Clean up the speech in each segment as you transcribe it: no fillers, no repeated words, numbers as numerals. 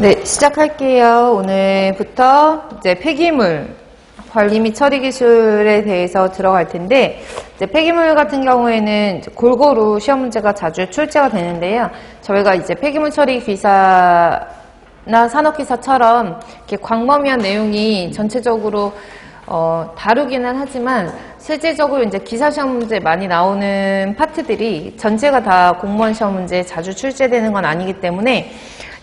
네, 시작할게요. 오늘부터 이제 폐기물 관리 및 처리 기술에 대해서 들어갈 텐데, 이제 폐기물 같은 경우에는 골고루 시험 문제가 자주 출제가 되는데요. 저희가 이제 폐기물 처리 기사나 산업기사처럼 이렇게 광범위한 내용이 전체적으로 다루기는 하지만 실질적으로 이제 기사 시험 문제 많이 나오는 파트들이 전체가 다 공무원 시험 문제에 자주 출제되는 건 아니기 때문에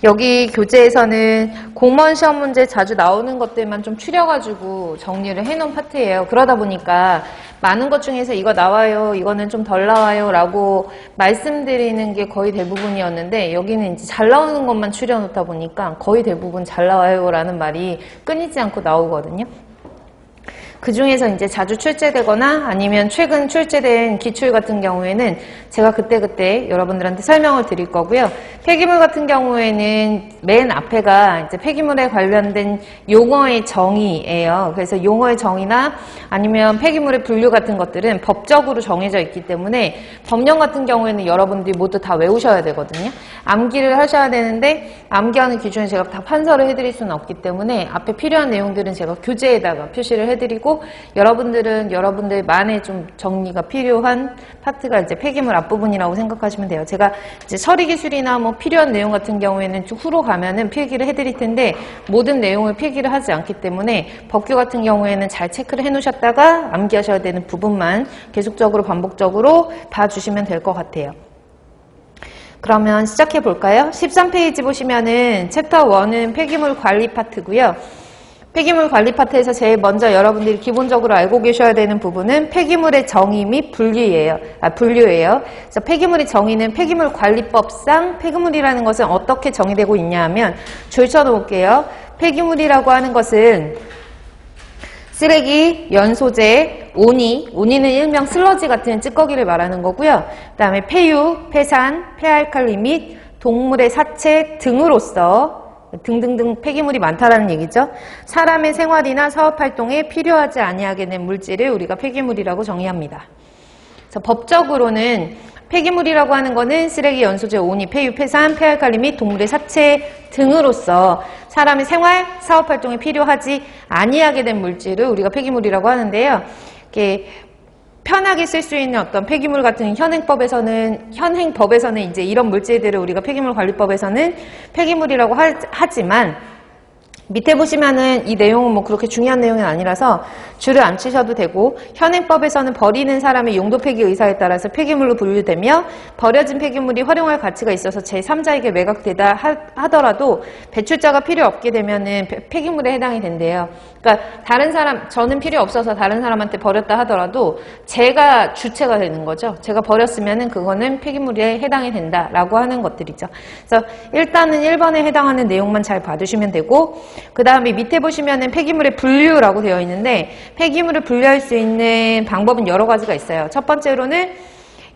여기 교재에서는 공무원 시험 문제 자주 나오는 것들만 좀 추려가지고 정리를 해놓은 파트예요. 그러다 보니까 많은 것 중에서 이거 나와요, 이거는 좀 덜 나와요 라고 말씀드리는 게 거의 대부분이었는데, 여기는 이제 잘 나오는 것만 추려놓다 보니까 거의 대부분 잘 나와요 라는 말이 끊이지 않고 나오거든요. 그 중에서 이제 자주 출제되거나 아니면 최근 출제된 기출 같은 경우에는 제가 그때 여러분들한테 설명을 드릴 거고요. 폐기물 같은 경우에는 맨 앞에가 이제 폐기물에 관련된 용어의 정의예요. 그래서 용어의 정의나 아니면 폐기물의 분류 같은 것들은 법적으로 정해져 있기 때문에 법령 같은 경우에는 여러분들이 모두 다 외우셔야 되거든요. 암기를 하셔야 되는데 암기하는 기준을 제가 다 판서를 해드릴 수는 없기 때문에 앞에 필요한 내용들은 제가 교재에다가 표시를 해드리고, 여러분들은 여러분들만의 좀 정리가 필요한 파트가 이제 폐기물 앞부분이라고 생각하시면 돼요. 제가 이제 처리 기술이나 뭐 필요한 내용 같은 경우에는 좀 후로 가면은 필기를 해드릴 텐데, 모든 내용을 필기를 하지 않기 때문에 법규 같은 경우에는 잘 체크를 해놓으셨다가 암기하셔야 되는 부분만 계속적으로 반복적으로 봐주시면 될 것 같아요. 그러면 시작해 볼까요? 13페이지 보시면은 챕터 1은 폐기물 관리 파트고요. 폐기물 관리 파트에서 제일 먼저 여러분들이 기본적으로 알고 계셔야 되는 부분은 폐기물의 정의 및 분류예요. 그래서 폐기물의 정의는 폐기물 관리법상 폐기물이라는 것은 어떻게 정의되고 있냐 하면, 줄 쳐놓을게요. 폐기물이라고 하는 것은 쓰레기, 연소재, 온이는 일명 슬러지 같은 찌꺼기를 말하는 거고요. 그 다음에 폐유, 폐산, 폐알칼리 및 동물의 사체 등으로서 등등등 폐기물이 많다라는 얘기죠. 사람의 생활이나 사업활동에 필요하지 아니하게 된 물질을 우리가 폐기물이라고 정의합니다. 그래서 법적으로는 폐기물이라고 하는 거는 쓰레기, 연소재, 온이, 폐유, 폐산, 폐알칼리 및 동물의 사체 등으로서 사람의 생활, 사업활동에 필요하지 아니하게 된 물질을 우리가 폐기물이라고 하는데요. 이렇게 편하게 쓸 수 있는 어떤 폐기물 같은 현행법에서는 이제 이런 물질들을 우리가 폐기물관리법에서는 폐기물이라고 하지만, 밑에 보시면은 이 내용은 뭐 그렇게 중요한 내용은 아니라서 줄을 안 치셔도 되고, 현행법에서는 버리는 사람의 용도 폐기 의사에 따라서 폐기물로 분류되며 버려진 폐기물이 활용할 가치가 있어서 제3자에게 매각되다 하더라도 배출자가 필요 없게 되면은 폐기물에 해당이 된대요. 그러니까 다른 사람, 저는 필요 없어서 다른 사람한테 버렸다 하더라도 제가 주체가 되는 거죠. 제가 버렸으면은 그거는 폐기물에 해당이 된다라고 하는 것들이죠. 그래서 일단은 1번에 해당하는 내용만 잘 봐두시면 되고, 그 다음에 밑에 보시면은 폐기물의 분류라고 되어 있는데, 폐기물을 분류할 수 있는 방법은 여러 가지가 있어요. 첫 번째로는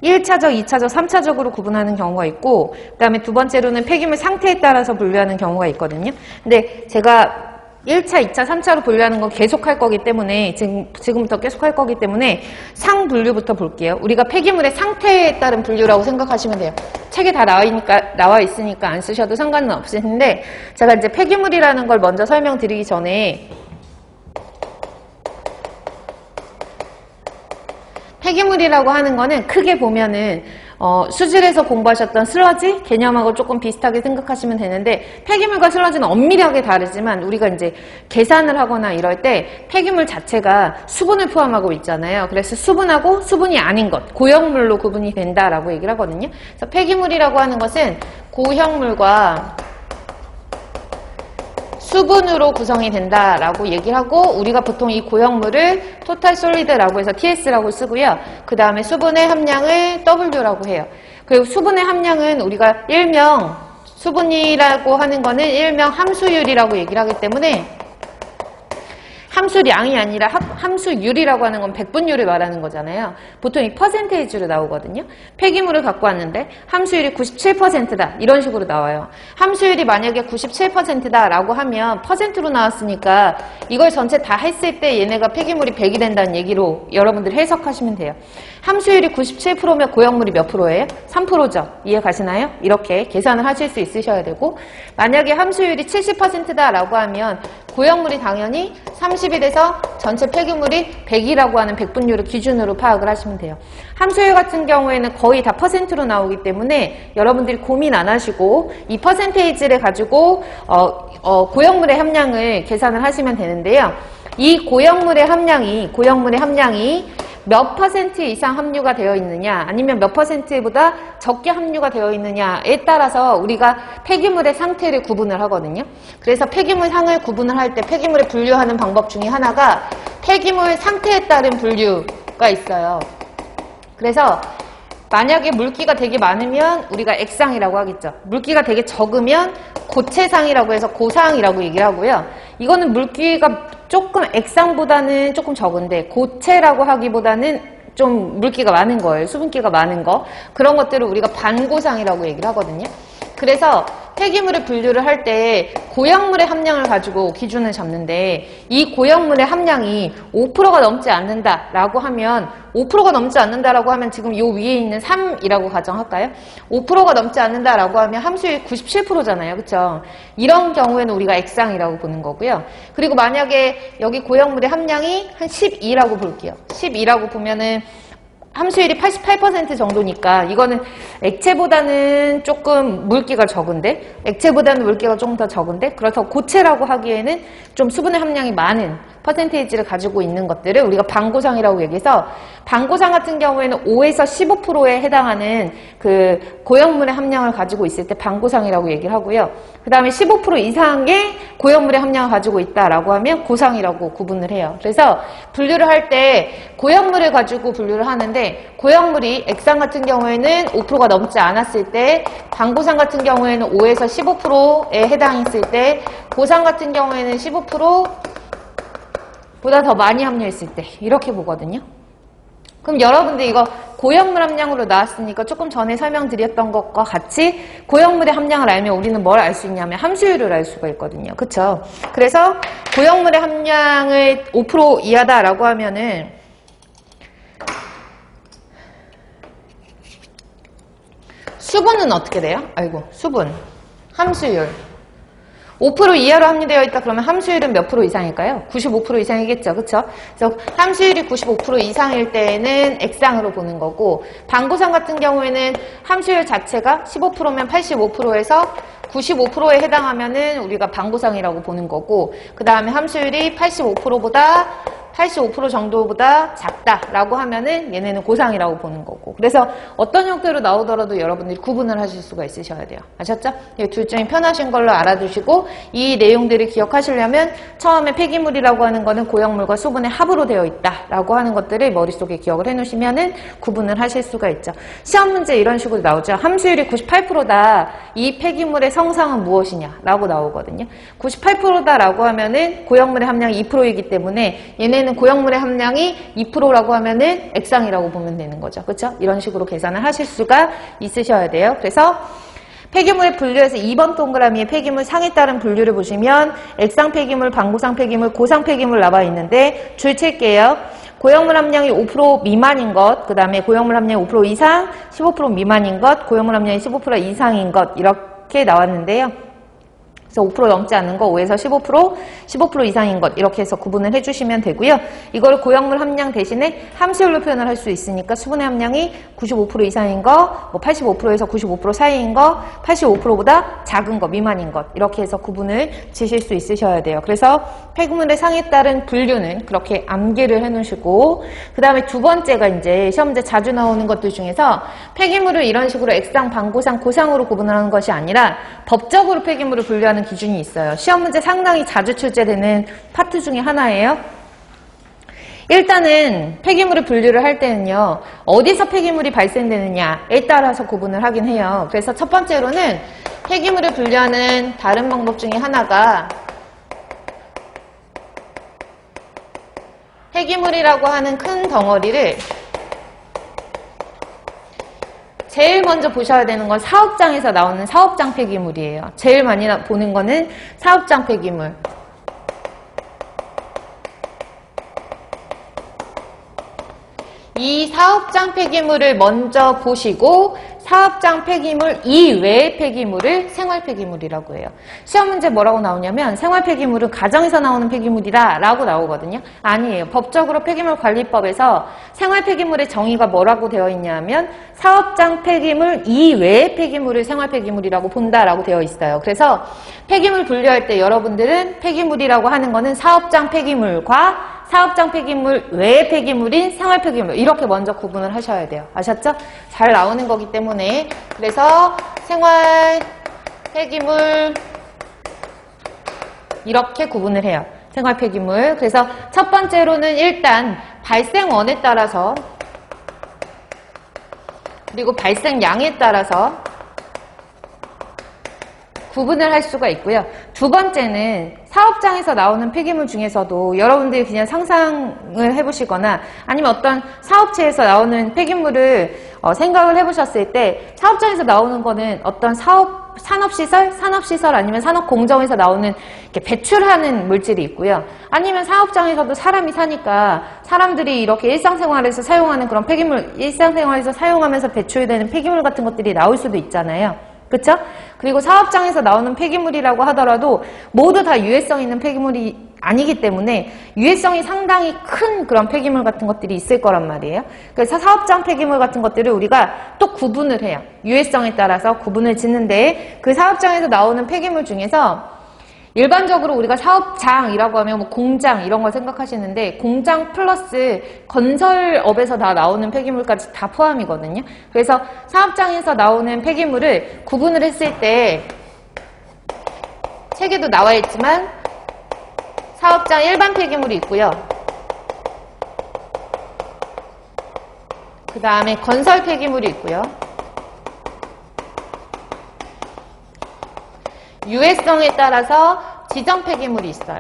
1차적, 2차적, 3차적으로 구분하는 경우가 있고, 그 다음에 두 번째로는 폐기물 상태에 따라서 분류하는 경우가 있거든요. 근데 제가 1차, 2차, 3차로 분류하는 건 계속 할 거기 때문에, 지금부터 계속 할 거기 때문에 상 분류부터 볼게요. 우리가 폐기물의 상태에 따른 분류라고 생각하시면 돼요. 책에 다 나와 있으니까 안 쓰셔도 상관은 없으신데, 제가 이제 폐기물이라는 걸 먼저 설명드리기 전에, 폐기물이라고 하는 거는 크게 보면은 수질에서 공부하셨던 슬러지 개념하고 조금 비슷하게 생각하시면 되는데, 폐기물과 슬러지는 엄밀하게 다르지만 우리가 이제 계산을 하거나 이럴 때 폐기물 자체가 수분을 포함하고 있잖아요. 그래서 수분하고 수분이 아닌 것, 고형물로 구분이 된다라고 얘기를 하거든요. 그래서 폐기물이라고 하는 것은 고형물과 수분으로 구성이 된다라고 얘기를 하고, 우리가 보통 이 고형물을 토탈 솔리드라고 해서 TS라고 쓰고요. 그 다음에 수분의 함량을 W라고 해요. 그리고 수분의 함량은 우리가 일명, 수분이라고 하는 거는 일명 함수율이라고 얘기를 하기 때문에 함수량이 아니라 함수율이라고 하는 건 백분율을 말하는 거잖아요. 보통 이 퍼센테이지로 나오거든요. 폐기물을 갖고 왔는데 함수율이 97%다 이런 식으로 나와요. 함수율이 만약에 97%다 라고 하면 퍼센트로 나왔으니까 이걸 전체 다 했을 때 얘네가 폐기물이 100이 된다는 얘기로 여러분들 해석하시면 돼요. 함수율이 97%면 고형물이 몇 프로예요? 3%죠. 이해 가시나요? 이렇게 계산을 하실 수 있으셔야 되고, 만약에 함수율이 70%다 라고 하면 고형물이 당연히 30이 돼서 전체 폐기물이 100이라고 하는 백분율을 기준으로 파악을 하시면 돼요. 함수율 같은 경우에는 거의 다 퍼센트로 나오기 때문에 여러분들이 고민 안 하시고 이 퍼센테이지를 가지고 고형물의 함량을 계산을 하시면 되는데요. 이 고형물의 함량이 몇 퍼센트 이상 함유가 되어 있느냐 아니면 몇 퍼센트보다 적게 함유가 되어 있느냐에 따라서 우리가 폐기물의 상태를 구분을 하거든요. 그래서 폐기물 상을 구분을 할 때 폐기물을 분류하는 방법 중에 하나가 폐기물 상태에 따른 분류가 있어요. 그래서 만약에 물기가 되게 많으면 우리가 액상이라고 하겠죠. 물기가 되게 적으면 고체상이라고 해서 고상이라고 얘기를 하고요. 이거는 물기가 조금 액상보다는 조금 적은데 고체라고 하기보다는 좀 물기가 많은 거예요. 수분기가 많은 거. 그런 것들을 우리가 반고상이라고 얘기를 하거든요. 그래서 폐기물을 분류를 할 때 고형물의 함량을 가지고 기준을 잡는데 이 고형물의 함량이 5%가 넘지 않는다라고 하면 5%가 넘지 않는다라고 하면 지금 요 위에 있는 3이라고 가정할까요? 5%가 넘지 않는다라고 하면 함수율이 97%잖아요. 그렇죠? 이런 경우에는 우리가 액상이라고 보는 거고요. 그리고 만약에 여기 고형물의 함량이 한 12라고 볼게요. 12라고 보면은 함수율이 88% 정도니까 이거는 액체보다는 조금 물기가 적은데 액체보다는 물기가 조금 더 적은데 그렇다고 고체라고 하기에는 좀 수분의 함량이 많은 퍼센테이지를 가지고 있는 것들을 우리가 반고상이라고 얘기해서 반고상 같은 경우에는 5에서 15%에 해당하는 그 고형물의 함량을 가지고 있을 때 반고상이라고 얘기를 하고요. 그 다음에 15% 이상의 고형물의 함량을 가지고 있다라고 하면 고상이라고 구분을 해요. 그래서 분류를 할 때 고형물을 가지고 분류를 하는데 고형물이 액상 같은 경우에는 5%가 넘지 않았을 때 반고상 같은 경우에는 5에서 15%에 해당했을 때 고상 같은 경우에는 15% 보다 더 많이 함유했을 때 이렇게 보거든요. 그럼 여러분들 이거 고형물 함량으로 나왔으니까 조금 전에 설명드렸던 것과 같이 고형물의 함량을 알면 우리는 뭘 알 수 있냐면 함수율을 알 수가 있거든요. 그쵸? 그래서 고형물의 함량을 5% 이하다라고 하면은 수분은 어떻게 돼요? 아이고, 수분. 함수율. 5% 이하로 함유되어 있다 그러면 함수율은 몇 프로 이상일까요? 95% 이상이겠죠. 그쵸? 그래서 함수율이 95% 이상일 때에는 액상으로 보는 거고 반고상 같은 경우에는 함수율 자체가 15%면 85%에서 95%에 해당하면은 우리가 반고상이라고 보는 거고 그 다음에 함수율이 85% 정도보다 작다라고 하면은 얘네는 고상이라고 보는 거고 그래서 어떤 형태로 나오더라도 여러분들이 구분을 하실 수가 있으셔야 돼요. 아셨죠? 둘 중에 편하신 걸로 알아두시고 이 내용들을 기억하시려면 처음에 폐기물이라고 하는 거는 고형물과 수분의 합으로 되어 있다라고 하는 것들을 머릿속에 기억을 해놓으시면은 구분을 하실 수가 있죠. 시험 문제 이런 식으로 나오죠. 함수율이 98%다. 이 폐기물의 성상은 무엇이냐라고 나오거든요. 98%다라고 하면은 고형물의 함량이 2%이기 때문에 얘네는 고형물의 함량이 2%라고 하면은 액상이라고 보면 되는 거죠. 그렇죠? 이런 식으로 계산을 하실 수가 있으셔야 돼요. 그래서 폐기물의 분류에서 2번 동그라미의 폐기물 상에 따른 분류를 보시면 액상 폐기물, 반고상 폐기물, 고상 폐기물 나와 있는데 줄 칠게요. 고형물 함량이 5% 미만인 것, 그 다음에 고형물 함량이 5% 이상, 15% 미만인 것, 고형물 함량이 15% 이상인 것 이렇게 나왔는데요. 그래서 5% 넘지 않는 거 5에서 15% 이상인 것 이렇게 해서 구분을 해주시면 되고요. 이걸 고형물 함량 대신에 함수율로 표현을 할 수 있으니까 수분의 함량이 95% 이상인 거, 뭐 85%에서 95% 사이인 거, 85%보다 작은 거, 미만인 것 이렇게 해서 구분을 지실 수 있으셔야 돼요. 그래서 폐기물의 상에 따른 분류는 그렇게 암기를 해놓으시고 그 다음에 두 번째가 이제 시험 문제 자주 나오는 것들 중에서 폐기물을 이런 식으로 액상, 반고상, 고상으로 구분을 하는 것이 아니라 법적으로 폐기물을 분류하는 기준이 있어요. 시험 문제 상당히 자주 출제되는 파트 중에 하나예요. 일단은 폐기물을 분류를 할 때는요. 어디서 폐기물이 발생되느냐에 따라서 구분을 하긴 해요. 그래서 첫 번째로는 폐기물을 분류하는 다른 방법 중에 하나가 폐기물이라고 하는 큰 덩어리를 제일 먼저 보셔야 되는 건 사업장에서 나오는 사업장 폐기물이에요. 제일 많이 보는 거는 사업장 폐기물. 이 사업장 폐기물을 먼저 보시고 사업장 폐기물 이외의 폐기물을 생활 폐기물이라고 해요. 시험 문제 뭐라고 나오냐면 생활 폐기물은 가정에서 나오는 폐기물이다 라고 나오거든요. 아니에요. 법적으로 폐기물관리법에서 생활 폐기물의 정의가 뭐라고 되어 있냐면 사업장 폐기물 이외의 폐기물을 생활 폐기물이라고 본다라고 되어 있어요. 그래서 폐기물 분류할 때 여러분들은 폐기물이라고 하는 거는 사업장 폐기물과 사업장 폐기물 외의 폐기물인 생활 폐기물 이렇게 먼저 구분을 하셔야 돼요. 아셨죠? 잘 나오는 거기 때문에 그래서 생활 폐기물 이렇게 구분을 해요. 생활 폐기물. 그래서 첫 번째로는 일단 발생원에 따라서 그리고 발생량에 따라서 구분을 할 수가 있고요. 두 번째는 사업장에서 나오는 폐기물 중에서도 여러분들이 그냥 상상을 해보시거나 아니면 어떤 사업체에서 나오는 폐기물을 생각을 해보셨을 때 사업장에서 나오는 거는 어떤 산업시설 아니면 산업공정에서 나오는 이렇게 배출하는 물질이 있고요. 아니면 사업장에서도 사람이 사니까 사람들이 이렇게 일상생활에서 사용하는 그런 폐기물, 일상생활에서 사용하면서 배출되는 폐기물 같은 것들이 나올 수도 있잖아요. 그쵸? 그리고 사업장에서 나오는 폐기물이라고 하더라도 모두 다 유해성 있는 폐기물이 아니기 때문에 유해성이 상당히 큰 그런 폐기물 같은 것들이 있을 거란 말이에요. 그래서 사업장 폐기물 같은 것들을 우리가 또 구분을 해요. 유해성에 따라서 구분을 짓는데 그 사업장에서 나오는 폐기물 중에서 일반적으로 우리가 사업장이라고 하면 뭐 공장 이런 걸 생각하시는데 공장 플러스 건설업에서 다 나오는 폐기물까지 다 포함이거든요. 그래서 사업장에서 나오는 폐기물을 구분을 했을 때 책에도 나와 있지만 사업장 일반 폐기물이 있고요. 그 다음에 건설 폐기물이 있고요. 유해성에 따라서 지정 폐기물이 있어요.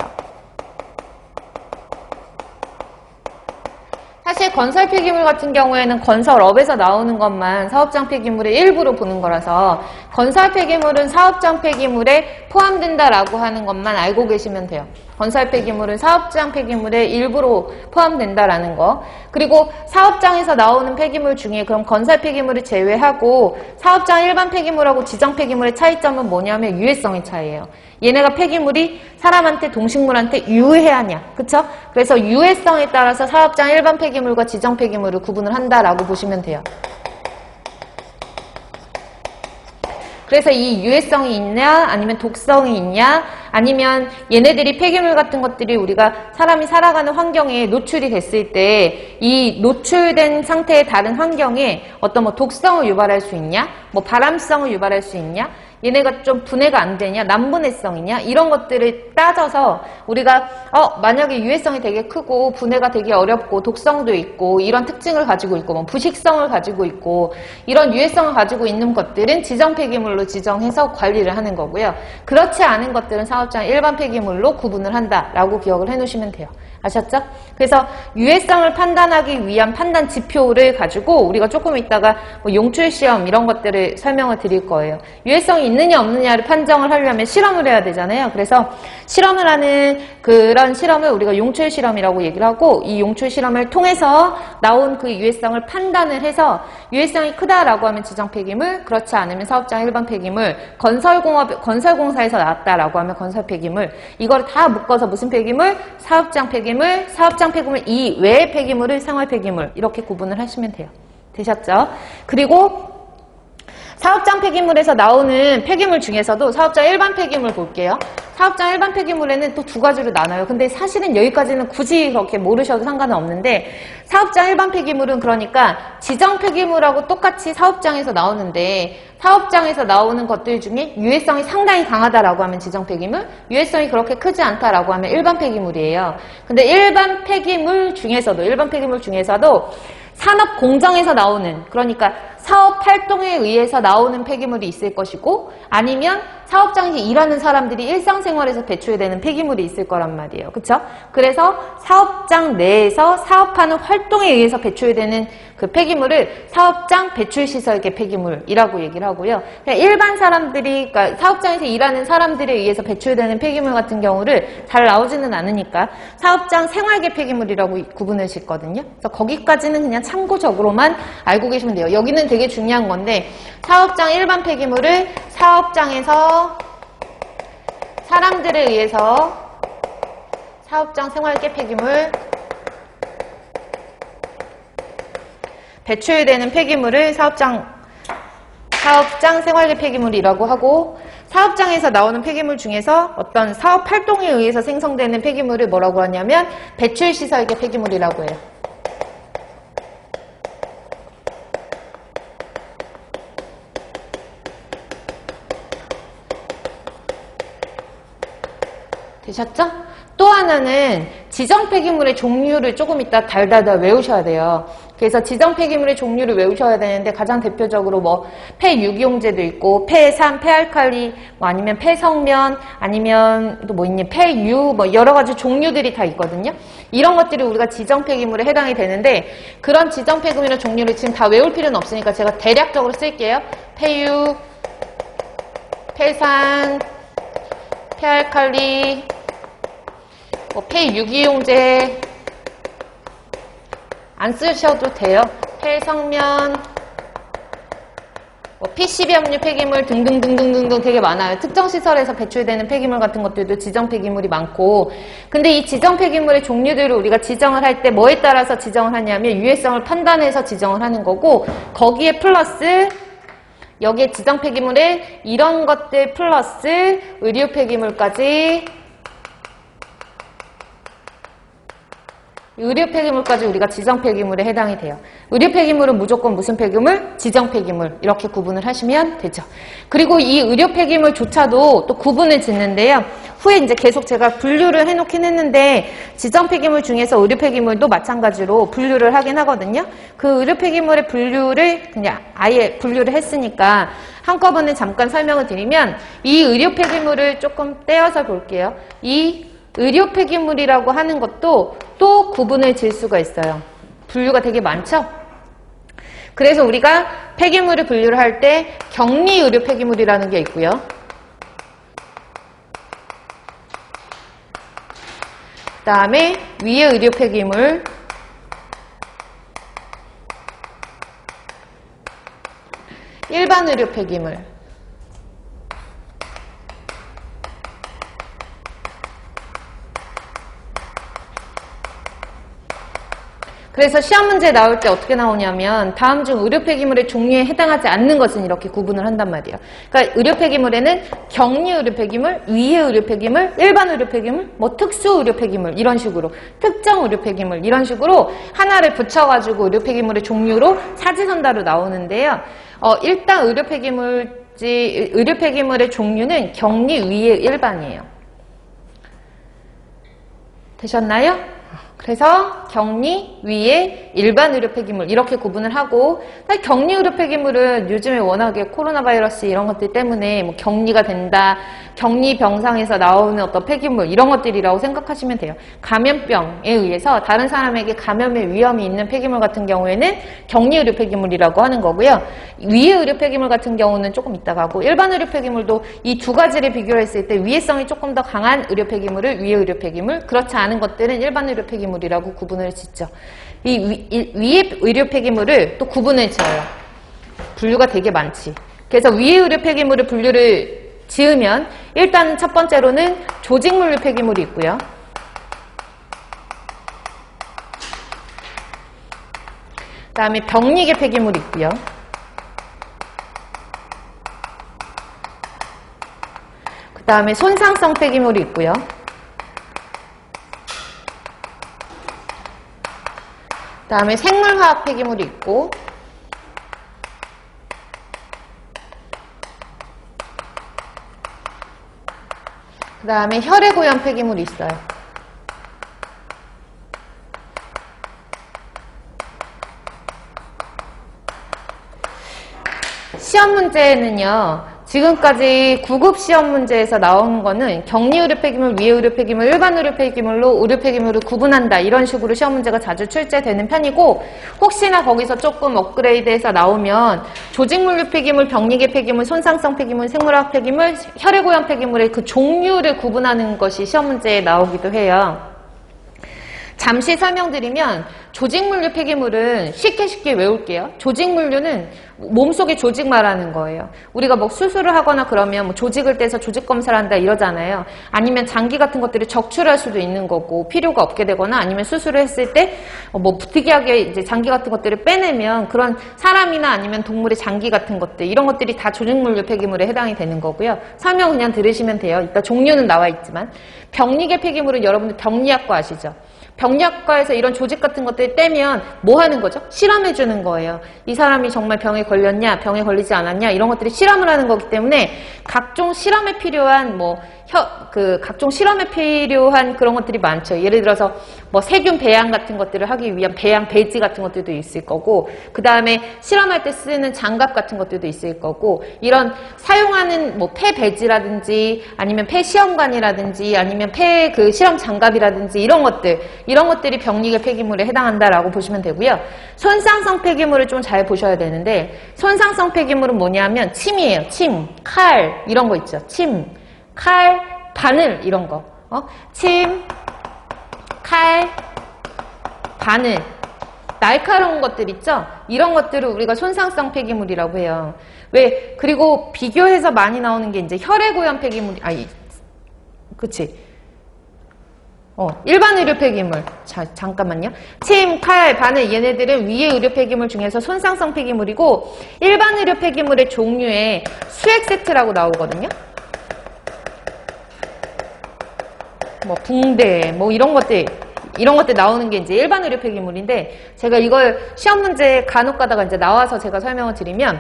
사실 건설 폐기물 같은 경우에는 건설업에서 나오는 것만 사업장 폐기물의 일부로 보는 거라서 건설 폐기물은 사업장 폐기물에 포함된다라고 하는 것만 알고 계시면 돼요. 건설 폐기물은 사업장 폐기물의 일부로 포함된다라는 거. 그리고 사업장에서 나오는 폐기물 중에 그럼 건설 폐기물을 제외하고 사업장 일반 폐기물하고 지정 폐기물의 차이점은 뭐냐면 유해성의 차이예요. 얘네가 폐기물이 사람한테 동식물한테 유해하냐, 그쵸? 그래서 유해성에 따라서 사업장 일반 폐기물과 지정 폐기물을 구분을 한다라고 보시면 돼요. 그래서 이 유해성이 있냐 아니면 독성이 있냐 아니면 얘네들이 폐기물 같은 것들이 우리가 사람이 살아가는 환경에 노출이 됐을 때 이 노출된 상태의 다른 환경에 어떤 뭐 독성을 유발할 수 있냐 뭐 발암성을 유발할 수 있냐 얘네가 좀 분해가 안 되냐 난분해성이냐 이런 것들을 따져서 우리가 만약에 유해성이 되게 크고 분해가 되게 어렵고 독성도 있고 이런 특징을 가지고 있고 뭐 부식성을 가지고 있고 이런 유해성을 가지고 있는 것들은 지정 폐기물로 지정해서 관리를 하는 거고요. 그렇지 않은 것들은 사업장 일반 폐기물로 구분을 한다라고 기억을 해놓으시면 돼요. 아셨죠? 그래서 유해성을 판단하기 위한 판단 지표를 가지고 우리가 조금 있다가 뭐 용출시험 이런 것들을 설명을 드릴 거예요. 유해성이 있느냐 없느냐를 판정을 하려면 실험을 해야 되잖아요. 그래서 실험을 하는 그런 실험을 우리가 용출실험이라고 얘기를 하고 이 용출실험을 통해서 나온 그 유해성을 판단을 해서 유해성이 크다라고 하면 지정 폐기물, 그렇지 않으면 사업장 일반 폐기물, 건설공사에서 나왔다라고 하면 건설 폐기물, 이걸 다 묶어서 무슨 폐기물? 사업장 폐기물, 사업장 폐기물 이외의 폐기물을 생활 폐기물 이렇게 구분을 하시면 돼요. 되셨죠? 그리고 사업장 폐기물에서 나오는 폐기물 중에서도 사업장 일반 폐기물 볼게요. 사업장 일반 폐기물에는 또 두 가지로 나눠요. 근데 사실은 여기까지는 굳이 그렇게 모르셔도 상관은 없는데 사업장 일반 폐기물은 그러니까 지정 폐기물하고 똑같이 사업장에서 나오는데 사업장에서 나오는 것들 중에 유해성이 상당히 강하다라고 하면 지정 폐기물, 유해성이 그렇게 크지 않다라고 하면 일반 폐기물이에요. 근데 일반 폐기물 중에서도 산업 공정에서 나오는 그러니까 사업 활동에 의해서 나오는 폐기물이 있을 것이고 아니면 사업장에서 일하는 사람들이 일상생활에서 배출되는 폐기물이 있을 거란 말이에요. 그쵸? 그래서 사업장 내에서 사업하는 활동에 의해서 배출되는 그 폐기물을 사업장 배출시설계 폐기물이라고 얘기를 하고요. 일반 사람들이, 그러니까 사업장에서 일하는 사람들에 의해서 배출되는 폐기물 같은 경우를 잘 나오지는 않으니까 사업장 생활계 폐기물이라고 구분을 짓거든요. 그래서 거기까지는 그냥 참고적으로만 알고 계시면 돼요. 여기는 되게 중요한 건데 사업장 일반 폐기물을 사업장에서 사람들에 의해서 사업장 생활계 폐기물 배출되는 폐기물을 사업장 생활계 폐기물이라고 하고 사업장에서 나오는 폐기물 중에서 어떤 사업 활동에 의해서 생성되는 폐기물을 뭐라고 하냐면 배출시설계 폐기물이라고 해요. 되셨죠? 또 하나는 지정 폐기물의 종류를 조금 이따 달달달 외우셔야 돼요. 그래서 지정 폐기물의 종류를 외우셔야 되는데 가장 대표적으로 뭐 폐유기용제도 있고 폐산, 폐알칼리, 뭐 아니면 폐성면, 아니면 또 뭐 있니? 폐유, 뭐 여러 가지 종류들이 다 있거든요. 이런 것들이 우리가 지정 폐기물에 해당이 되는데 그런 지정 폐기물의 종류를 지금 다 외울 필요는 없으니까 제가 대략적으로 쓸게요. 폐유, 폐산, 폐알칼리, 뭐 폐유기용제 안 쓰셔도 돼요. 폐성면, 뭐 PCB 함유 폐기물 등등등등등등 되게 많아요. 특정 시설에서 배출되는 폐기물 같은 것들도 지정 폐기물이 많고 근데 이 지정 폐기물의 종류들을 우리가 지정을 할 때 뭐에 따라서 지정을 하냐면 유해성을 판단해서 지정을 하는 거고 거기에 플러스 여기에 지정 폐기물에 이런 것들 플러스 의료 폐기물까지 의료 폐기물까지 우리가 지정 폐기물에 해당이 돼요. 의료 폐기물은 무조건 무슨 폐기물? 지정 폐기물 이렇게 구분을 하시면 되죠. 그리고 이 의료 폐기물조차도 또 구분을 짓는데요. 후에 이제 계속 제가 분류를 해놓긴 했는데 지정 폐기물 중에서 의료 폐기물도 마찬가지로 분류를 하긴 하거든요. 그 의료 폐기물의 분류를 그냥 아예 분류를 했으니까 한꺼번에 잠깐 설명을 드리면 이 의료 폐기물을 조금 떼어서 볼게요. 이 의료 폐기물이라고 하는 것도 또 구분을 질 수가 있어요. 분류가 되게 많죠? 그래서 우리가 폐기물을 분류를 할 때 격리 의료 폐기물이라는 게 있고요. 그 다음에 위해 의료 폐기물, 일반 의료 폐기물, 그래서 시험 문제 나올 때 어떻게 나오냐면 다음 중 의료 폐기물의 종류에 해당하지 않는 것은 이렇게 구분을 한단 말이에요. 그러니까 의료 폐기물에는 격리 의료 폐기물, 위해 의료 폐기물, 일반 의료 폐기물, 뭐 특수 의료 폐기물 이런 식으로 특정 의료 폐기물 이런 식으로 하나를 붙여가지고 의료 폐기물의 종류로 사지선다로 나오는데요. 일단 의료 폐기물의 종류는 격리, 위해, 일반이에요. 되셨나요? 그래서 격리, 위에 일반 의료 폐기물 이렇게 구분을 하고 사실 격리 의료 폐기물은 요즘에 워낙에 코로나 바이러스 이런 것들 때문에 뭐 격리가 된다, 격리 병상에서 나오는 어떤 폐기물 이런 것들이라고 생각하시면 돼요. 감염병에 의해서 다른 사람에게 감염의 위험이 있는 폐기물 같은 경우에는 격리 의료 폐기물이라고 하는 거고요. 위해 의료 폐기물 같은 경우는 조금 이따가 하고 일반 의료 폐기물도 이 두 가지를 비교했을 때 위해성이 조금 더 강한 의료 폐기물을 위해 의료 폐기물, 그렇지 않은 것들은 일반 의료 폐기물이라고 구분을 짓죠. 이 위해 의료 폐기물을 또 구분을 지어요. 분류가 되게 많지. 그래서 위해 의료 폐기물을 분류를 지으면 일단 첫 번째로는 조직물류 폐기물이 있고요. 그 다음에 병리계 폐기물이 있고요. 그 다음에 손상성 폐기물이 있고요. 그 다음에 생물화학 폐기물이 있고 그 다음에 혈액오염 폐기물이 있어요. 시험 문제는요, 지금까지 9급 시험 문제에서 나오는 거는 격리 의료 폐기물, 위해 의료 폐기물, 일반 의료 폐기물로 의료 폐기물을 구분한다. 이런 식으로 시험 문제가 자주 출제되는 편이고, 혹시나 거기서 조금 업그레이드해서 나오면 조직물류 폐기물, 병리계 폐기물, 손상성 폐기물, 생물학 폐기물, 혈액오염 폐기물의 그 종류를 구분하는 것이 시험 문제에 나오기도 해요. 잠시 설명드리면 조직물류 폐기물은 쉽게 외울게요. 조직물류는 몸속의 조직 말하는 거예요. 우리가 뭐 수술을 하거나 그러면 뭐 조직을 떼서 조직 검사를 한다 이러잖아요. 아니면 장기 같은 것들을 적출할 수도 있는 거고 필요가 없게 되거나 아니면 수술을 했을 때 뭐 부득이하게 이제 장기 같은 것들을 빼내면 그런 사람이나 아니면 동물의 장기 같은 것들 이런 것들이 다 조직물류 폐기물에 해당이 되는 거고요. 설명 그냥 들으시면 돼요. 이따 종류는 나와 있지만 병리계 폐기물은 여러분들 병리학과 아시죠? 병리학과에서 이런 조직 같은 것들 떼면 뭐 하는 거죠? 실험해 주는 거예요. 이 사람이 정말 병에 걸렸냐, 병에 걸리지 않았냐 이런 것들이 실험을 하는 거기 때문에 각종 실험에 필요한 각종 실험에 필요한 그런 것들이 많죠. 예를 들어서 뭐 세균 배양 같은 것들을 하기 위한 배양 배지 같은 것들도 있을 거고, 그 다음에 실험할 때 쓰는 장갑 같은 것들도 있을 거고, 이런 사용하는 뭐 폐 배지라든지 아니면 폐 시험관이라든지 아니면 폐 그 실험 장갑이라든지 이런 것들이 병리계 폐기물에 해당한다라고 보시면 되고요. 손상성 폐기물을 좀 잘 보셔야 되는데, 손상성 폐기물은 뭐냐면 침이에요. 침, 칼 이런 거 있죠. 침, 칼, 바늘 이런 거. 침, 칼, 바늘, 날카로운 것들 있죠? 이런 것들을 우리가 손상성 폐기물이라고 해요. 왜? 그리고 비교해서 많이 나오는 게 이제 혈액오염 폐기물, 그치? 일반 의료 폐기물. 자, 잠깐만요. 침, 칼, 바늘 얘네들은 위의 의료 폐기물 중에서 손상성 폐기물이고, 일반 의료 폐기물의 종류에 수액 세트라고 나오거든요. 뭐 붕대, 뭐 이런 것들 나오는 게 이제 일반 의료 폐기물인데, 제가 이걸 시험 문제 간혹 가다가 이제 나와서 제가 설명을 드리면,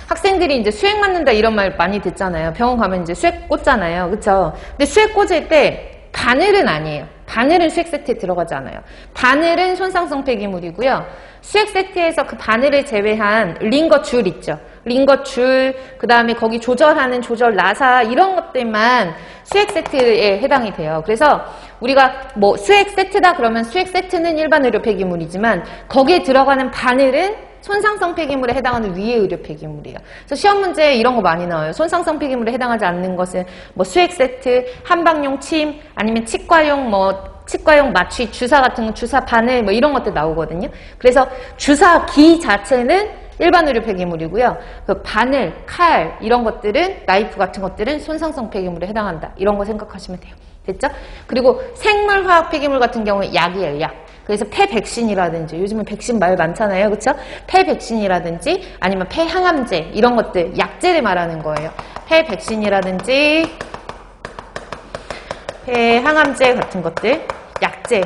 학생들이 이제 수액 맞는다 이런 말 많이 듣잖아요. 병원 가면 이제 수액 꽂잖아요. 그쵸? 근데 수액 꽂을 때 바늘은 아니에요. 바늘은 수액 세트에 들어가지 않아요. 바늘은 손상성 폐기물이고요. 수액 세트에서 그 바늘을 제외한 링거 줄 있죠. 링거 줄, 그 다음에 거기 조절하는 조절 나사 이런 것들만 수액 세트에 해당이 돼요. 그래서 우리가 뭐 수액 세트다 그러면 수액 세트는 일반 의료 폐기물이지만 거기에 들어가는 바늘은 손상성 폐기물에 해당하는 위의 의료 폐기물이에요. 그래서 시험 문제에 이런 거 많이 나와요. 손상성 폐기물에 해당하지 않는 것은 뭐 수액 세트, 한방용 침, 아니면 치과용 마취, 주사 같은 거, 주사 바늘 뭐 이런 것들 나오거든요. 그래서 주사기 자체는 일반 의료 폐기물이고요. 그 바늘, 칼 이런 것들은 나이프 같은 것들은 손상성 폐기물에 해당한다. 이런 거 생각하시면 돼요. 됐죠? 그리고 생물화학 폐기물 같은 경우에 약이에요, 약. 그래서 폐 백신이라든지 요즘은 백신 말 많잖아요. 그렇죠? 폐 백신이라든지 아니면 폐 항암제 이런 것들 약제를 말하는 거예요. 폐 백신이라든지 폐 항암제 같은 것들 약제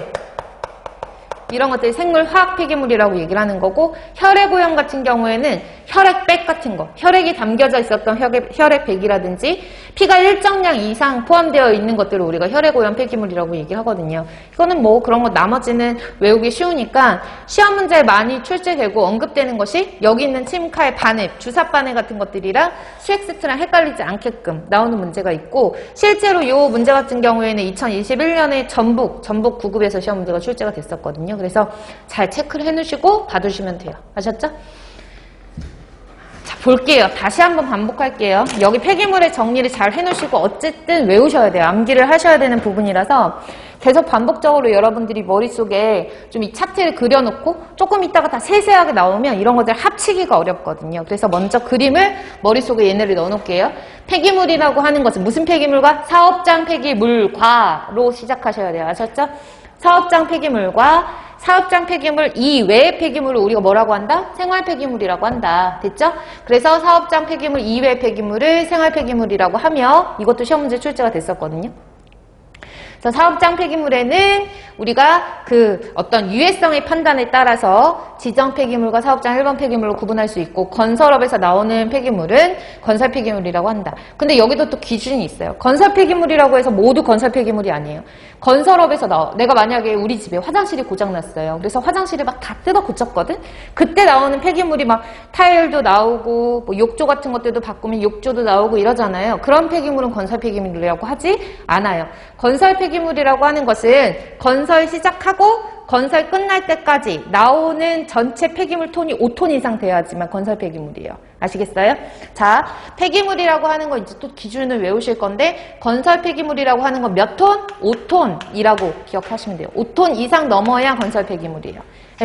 이런 것들이 생물화학 폐기물이라고 얘기를 하는 거고, 혈액오염 같은 경우에는 혈액백 같은 거, 혈액이 담겨져 있었던 혈액백이라든지 피가 일정량 이상 포함되어 있는 것들을 우리가 혈액오염 폐기물이라고 얘기하거든요. 이거는 뭐 그런 거 나머지는 외우기 쉬우니까 시험 문제에 많이 출제되고 언급되는 것이 여기 있는 침, 칼, 바늘, 주사 바늘 같은 것들이랑 수액 세트랑 헷갈리지 않게끔 나오는 문제가 있고, 실제로 이 문제 같은 경우에는 2021년에 전북 9급에서 시험 문제가 출제가 됐었거든요. 그래서 잘 체크를 해놓으시고 봐두시면 돼요. 아셨죠? 자, 볼게요. 다시 한번 반복할게요. 여기 폐기물의 정리를 잘 해놓으시고 어쨌든 외우셔야 돼요. 암기를 하셔야 되는 부분이라서 계속 반복적으로 여러분들이 머릿속에 좀 이 차트를 그려놓고 조금 있다가 다 세세하게 나오면 이런 것들 합치기가 어렵거든요. 그래서 먼저 그림을 머릿속에 얘네를 넣어놓을게요. 폐기물이라고 하는 것은 무슨 폐기물과? 사업장 폐기물과로 시작하셔야 돼요. 아셨죠? 사업장 폐기물과 사업장 폐기물 이외의 폐기물을 우리가 뭐라고 한다? 생활 폐기물이라고 한다. 됐죠? 그래서 사업장 폐기물 이외의 폐기물을 생활 폐기물이라고 하며, 이것도 시험 문제 출제가 됐었거든요. 그래서 사업장 폐기물에는 우리가 그 어떤 유해성의 판단에 따라서 지정 폐기물과 사업장 일반 폐기물로 구분할 수 있고 건설업에서 나오는 폐기물은 건설 폐기물이라고 한다. 근데 여기도 또 기준이 있어요. 건설 폐기물이라고 해서 모두 건설 폐기물이 아니에요. 건설업에서 내가 만약에 우리 집에 화장실이 고장났어요. 그래서 화장실을 막 다 뜯어 고쳤거든? 그때 나오는 폐기물이 막 타일도 나오고 뭐 욕조 같은 것들도 바꾸면 욕조도 나오고 이러잖아요. 그런 폐기물은 건설 폐기물이라고 하지 않아요. 건설 폐기물이라고 하는 것은 건설 시작하고 건설 끝날 때까지 나오는 전체 폐기물 톤이 5톤 이상 돼야지만 건설 폐기물이에요. 아시겠어요? 자, 폐기물이라고 하는 거 이제 또 기준을 외우실 건데 건설 폐기물이라고 하는 건 몇 톤? 5톤이라고 기억하시면 돼요. 5톤 이상 넘어야 건설 폐기물이에요.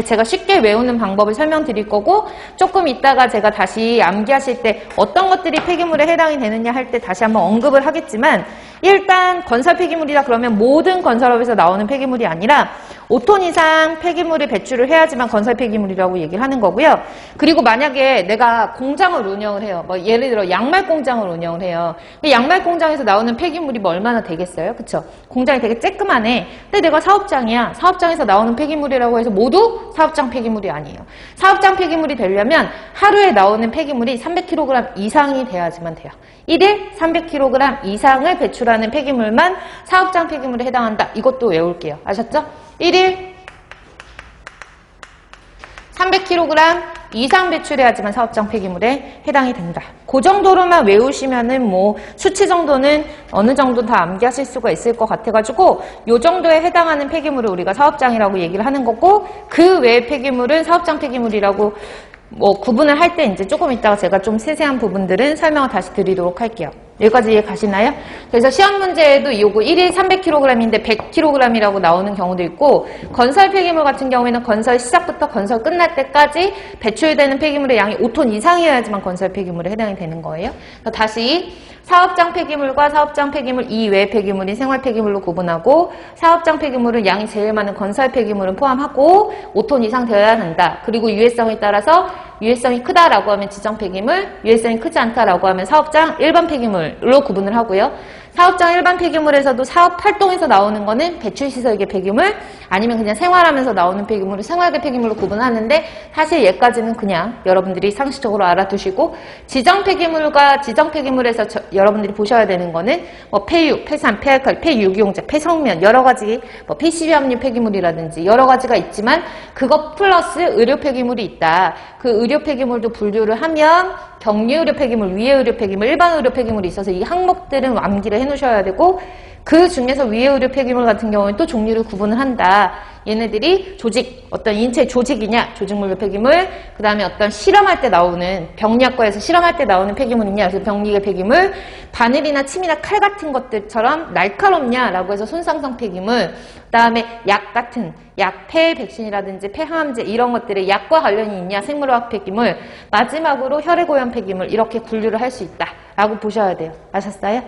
제가 쉽게 외우는 방법을 설명드릴 거고 조금 이따가 제가 다시 암기하실 때 어떤 것들이 폐기물에 해당이 되느냐 할 때 다시 한번 언급을 하겠지만 일단 건설 폐기물이라 그러면 모든 건설업에서 나오는 폐기물이 아니라 5톤 이상 폐기물을 배출을 해야지만 건설 폐기물이라고 얘기를 하는 거고요. 그리고 만약에 내가 공장을 운영을 해요. 뭐 예를 들어 양말 공장을 운영을 해요. 양말 공장에서 나오는 폐기물이 뭐 얼마나 되겠어요? 그쵸? 공장이 되게 쬐끄만해. 근데 내가 사업장이야. 사업장에서 나오는 폐기물이라고 해서 모두 사업장 폐기물이 아니에요. 사업장 폐기물이 되려면 하루에 나오는 폐기물이 300kg 이상이 돼야지만 돼요. 1일 300kg 이상을 배출하는 폐기물만 사업장 폐기물에 해당한다. 이것도 외울게요. 아셨죠? 1일 300kg 이상 배출해야지만 사업장 폐기물에 해당이 된다. 그 정도로만 외우시면은 뭐 수치 정도는 어느 정도 다 암기하실 수가 있을 것 같아가지고 요 정도에 해당하는 폐기물을 우리가 사업장이라고 얘기를 하는 거고 그 외의 폐기물은 사업장 폐기물이라고 뭐 구분을 할 때 이제 조금 이따가 제가 좀 세세한 부분들은 설명을 다시 드리도록 할게요. 여기까지 이해 가시나요? 그래서 시험 문제에도 요거 1일 300kg인데 100kg이라고 나오는 경우도 있고 건설 폐기물 같은 경우에는 건설 시작부터 건설 끝날 때까지 배출되는 폐기물의 양이 5톤 이상이어야지만 건설 폐기물에 해당이 되는 거예요. 그래서 다시 사업장 폐기물과 사업장 폐기물 이외 폐기물인 생활 폐기물로 구분하고 사업장 폐기물은 양이 제일 많은 건설 폐기물은 포함하고 5톤 이상 되어야 한다. 그리고 유해성에 따라서 유해성이 크다라고 하면 지정 폐기물, 유해성이 크지 않다라고 하면 사업장 일반 폐기물로 구분을 하고요. 사업장 일반 폐기물에서도 사업 활동에서 나오는 거는 배출시설계 폐기물 아니면 그냥 생활하면서 나오는 폐기물을 생활계 폐기물로 구분하는데 사실 얘까지는 그냥 여러분들이 상식적으로 알아두시고 지정 폐기물과 지정 폐기물에서 여러분들이 보셔야 되는 거는 뭐 폐유, 폐산, 폐알칼리, 폐유기용제, 폐성면 여러 가지 뭐 PCB 함유 폐기물이라든지 여러 가지가 있지만 그것 플러스 의료 폐기물이 있다. 그 의료 폐기물도 분류를 하면 격리 의료 폐기물, 위해 의료 폐기물, 일반 의료 폐기물이 있어서 이 항목들은 암기를 해놓으셔야 되고 그 중에서 위해 의료 폐기물 같은 경우는 또 종류를 구분을 한다. 얘네들이 조직, 어떤 인체 조직이냐, 조직물류 폐기물, 그 다음에 어떤 실험할 때 나오는, 병리학과에서 실험할 때 나오는 폐기물이냐, 그래서 병리계 폐기물, 바늘이나 침이나 칼 같은 것들처럼 날카롭냐라고 해서 손상성 폐기물, 그 다음에 약 같은, 약, 폐 백신이라든지 폐항암제 이런 것들의 약과 관련이 있냐, 생물화학 폐기물, 마지막으로 혈액오염 폐기물, 이렇게 분류를 할 수 있다. 라고 보셔야 돼요. 아셨어요?